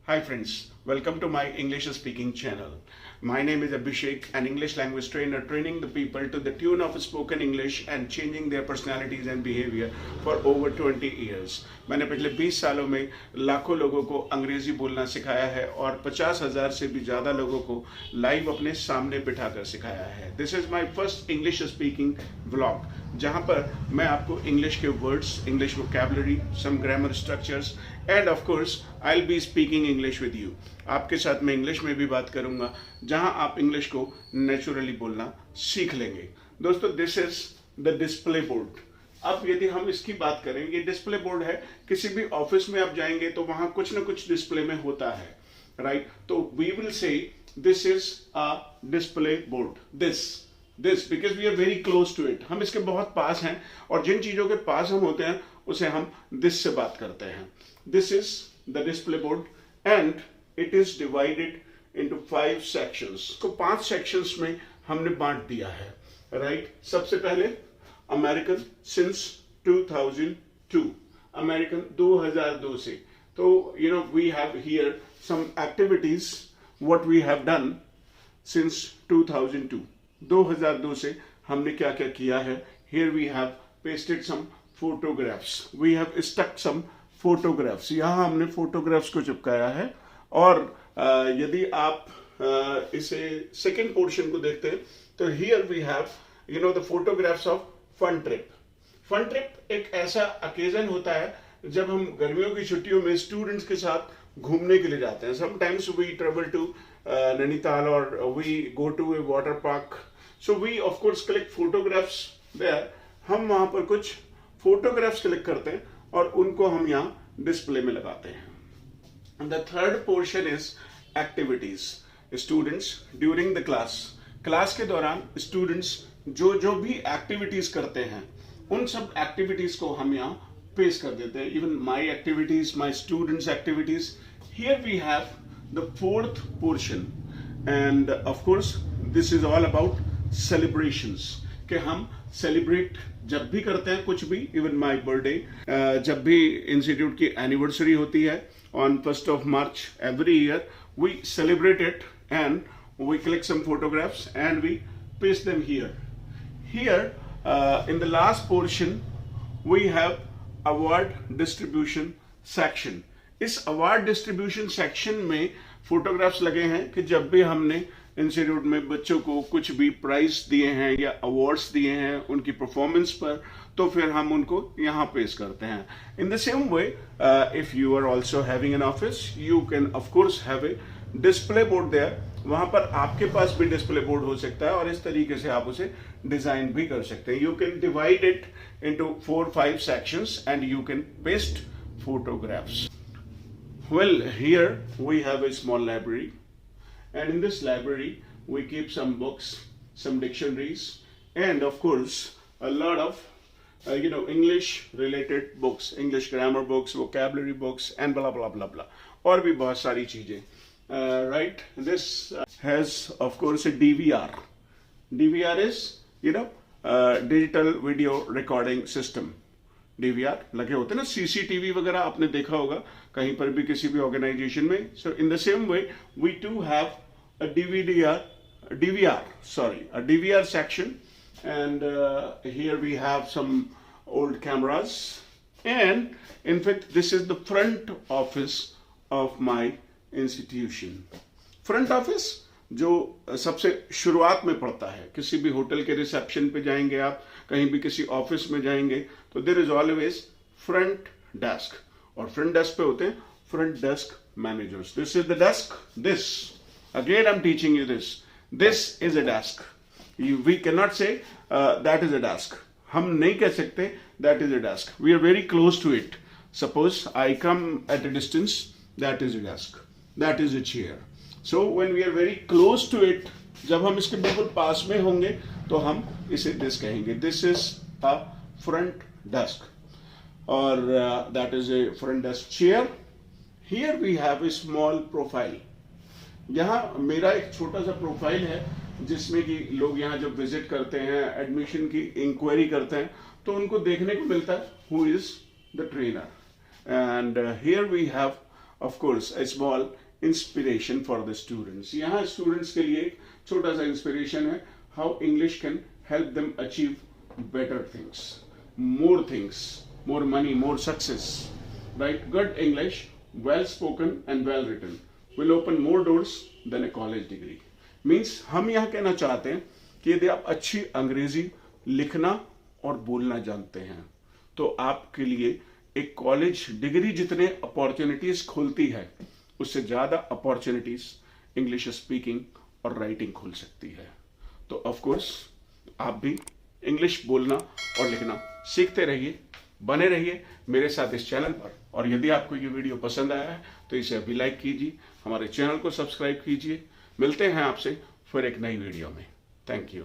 Hi friends, welcome to my English speaking channel. My name is Abhishek, an English language trainer training the people to the tune of spoken English and changing their personalities and behavior for over 20 years. मैंने पिछले 20 सालों में लाखों लोगों को अंग्रेजी बोलना सिखाया है और 50,000 से भी ज़्यादा लोगों को लाइव अपने सामने बिठाकर सिखाया है. This is my first English speaking vlog, जहाँ पर मैं आपको इंग्लिश के words, English vocabulary, some grammar structures and of course I will be speaking English with you. आपके साथ मैं इंग्लिश में भी बात करूंगा जहां आप इंग्लिश को नेचुरली बोलना सीख लेंगे. दोस्तों, this is the display board. अब यदि हम इसकी बात करें, ये डिस्प्ले बोर्ड है. किसी भी ऑफिस में आप जाएंगे तो वहां कुछ ना कुछ डिस्प्ले में होता है, राइट? तो we will say this is a display board. This because we are very close to it. हम इसके बहुत पास हैं और जिन चीजों के पास हम होते हैं उसे हम दिस से बात करते हैं. This is the display board and it is divided into 5 sections. तो 5 sections में हमने बांट दिया है, right? सबसे पहले American since 2002. American 2002 से. तो we have here some activities what we have done since 2002. 2002 से हमने क्या क्या किया है. Here we have pasted some photographs. We have stuck some photographs. यहाँ हमने फोटोग्राफ्स को चिपकाया है. और यदि आप इसे सेकेंड पोर्शन को देखते हैं तो here we have the photographs of fun trip. Fun trip एक ऐसा ओकेजन होता है जब हम गर्मियों की छुट्टियों में स्टूडेंट्स के साथ घूमने के लिए जाते हैं. Sometimes we travel to Nainital और we go to a water park. So we of course click photographs there. हम वहां पर कुछ फोटोग्राफ्स क्लिक करते हैं और उनको हम यहाँ डिस्प्ले में लगाते हैं. The third portion is activities. Students during the class के दौरान स्टूडेंट्स जो भी एक्टिविटीज करते हैं उन सब एक्टिविटीज को हम यहाँ पेश कर देते हैं. Even my activities, my students activities. Here we have the fourth portion and of course this is all about celebrations. कि हम सेलिब्रेट जब भी करते हैं कुछ भी, इवन माई बर्थडे, जब भी इंस्टीट्यूट की एनिवर्सरी होती है on 1st of March every year, we celebrate it and we click some photographs and we paste them here. Here in the last portion we have award distribution section. इस award distribution section में photographs लगे हैं कि जब भी हमने institute में बच्चों को कुछ भी प्राइज दिए हैं या अवार्ड्स दिए हैं उनकी परफॉर्मेंस पर, तो फिर हम उनको यहाँ पेश करते हैं. In the same way if you are also having an office you can of course have a display board there. वहां पर आपके पास भी डिस्प्ले बोर्ड हो सकता है और इस तरीके से आप उसे डिजाइन भी कर सकते हैं. You can divide it into 4-5 sections and you can paste photographs. Well, here we have a small library, and in this library we keep some books, some dictionaries, and of course a lot of English related books, English grammar books, vocabulary books, and blah blah blah blah. और भी बहुत सारी चीजें, right? This has of course a DVR. DVR is digital video recording system. DVR लगे होते हैं ना, CCTV वगैरह आपने देखा होगा कहीं पर भी किसी भी ऑर्गेनाइजेशन में. So in the same way we too have a DVR section and here we have some old cameras and in fact this is the front office of my institution. Front office जो सबसे शुरुआत में पड़ता है. किसी भी hotel के reception पे जाएंगे आप, कहीं भी किसी ऑफिस में जाएंगे तो there is always front desk. और फ्रंट डेस्क पे होते हैं front desk managers. This is the desk. This again I am teaching you this is a desk. We can not say that is a desk. हम नहीं कह सकते that is a desk. We are very close to it. Suppose I come at a distance, that is a desk, that is a chair. So when we are very close to it, जब हम इसके बिल्कुल पास में होंगे तो हम इसे this कहेंगे. This is a front desk और that is a front desk chair. Here we have a small profile. यहाँ मेरा एक छोटा सा प्रोफाइल है जिसमें कि लोग यहाँ जब विजिट करते हैं, एडमिशन की इंक्वायरी करते हैं, तो उनको देखने को मिलता है who is the trainer. And here we have of course a small inspiration for the students. यहाँ स्टूडेंट्स के लिए एक छोटा सा इंस्पिरेशन है, how English can help them achieve better things, more money, more success, right? Good English, well spoken and well written will open more doors than a college degree. Means हम यहाँ कहना चाहते हैं कि यदि आप अच्छी अंग्रेजी लिखना और बोलना जानते हैं तो आपके लिए एक कॉलेज डिग्री जितने अपॉर्चुनिटीज खोलती है, उससे ज्यादा अपॉर्चुनिटीज इंग्लिश स्पीकिंग और राइटिंग खोल सकती है. तो ऑफ कोर्स आप भी इंग्लिश बोलना और लिखना सीखते रहिए, बने रहिए मेरे साथ इस चैनल पर. और यदि आपको ये वीडियो पसंद आया है तो इसे अभी लाइक कीजिए, हमारे चैनल को सब्सक्राइब कीजिए. मिलते हैं आपसे फिर एक नई वीडियो में. Thank you.